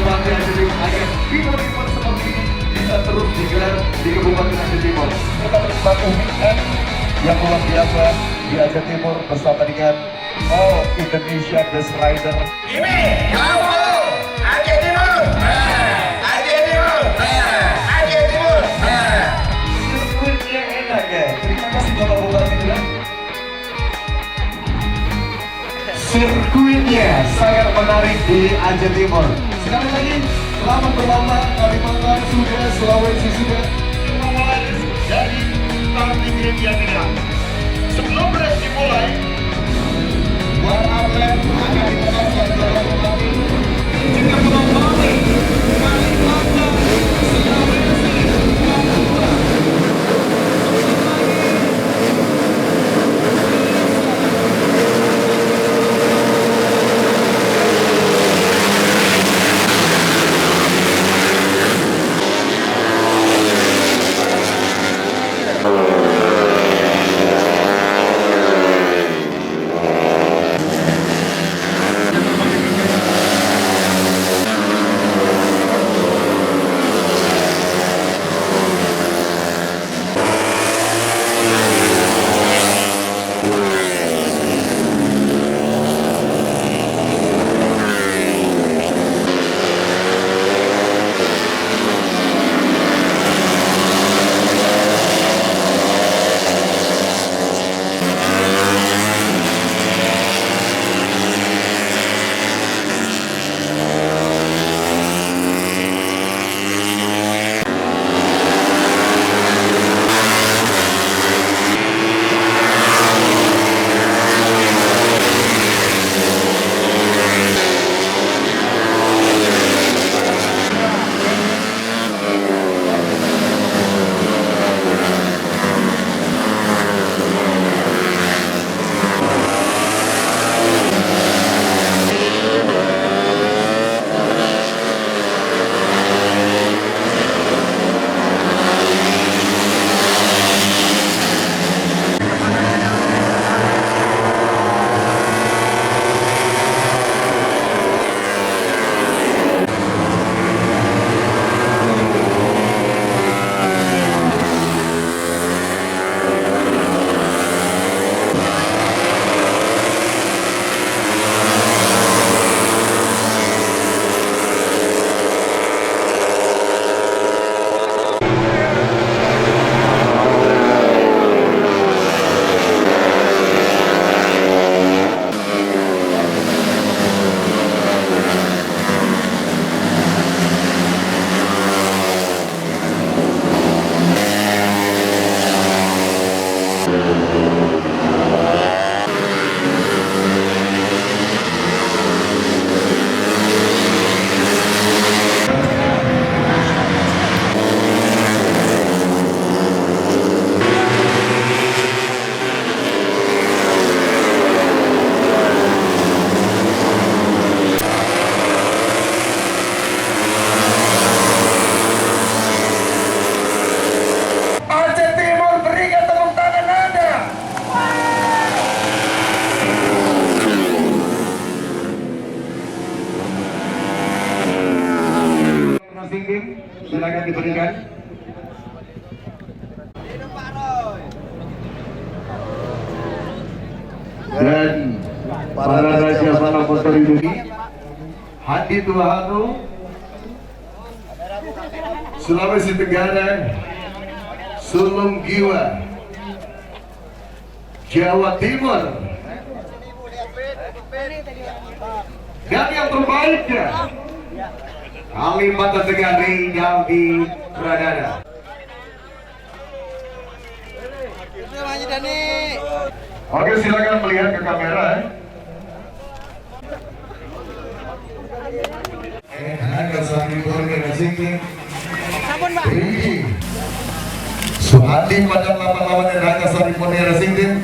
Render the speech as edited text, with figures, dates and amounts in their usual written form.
Kabupaten Aceh Timur agar event-event seperti ini bisa terus digelar di Kabupaten Aceh Timur. Kita menikmati weekend yang luar biasa di Aceh Timur bersama dengan All Indonesia Best Rider. Ini kamu Aceh Timur, Aceh Timur, Aceh Timur. Sirkuit yang enak ya. Terima kasih Bapak Bupati ya. Sirkuitnya sangat menarik di Aceh Timur. Sekali lagi, selamat berlomba Kalimantan sudah, Sulawesi sudah. Mulai dari starting grid yang ini. Sebelum race dimulai, Buat atlet akan ditetapkan dalam kembali. jika mengembali Kalimantan, Sulawesi, Papua. Aceh Timur, berikan tepuk tangan Anda. Masing tim, silakan diberikan. Dan para raja para motor Indonesia, Hadi Tuahanu, Sulawesi Tenggara, Sulung Giwa, Jawa Timur, dan yang terbaiknya Kalimantan Tengah Rinaldi Pradana. Oke, silakan melihat ke kamera. Harga Sari Borga Singking Riki Suhadi pada lawan-lawan yang Harga Sari Borga Singking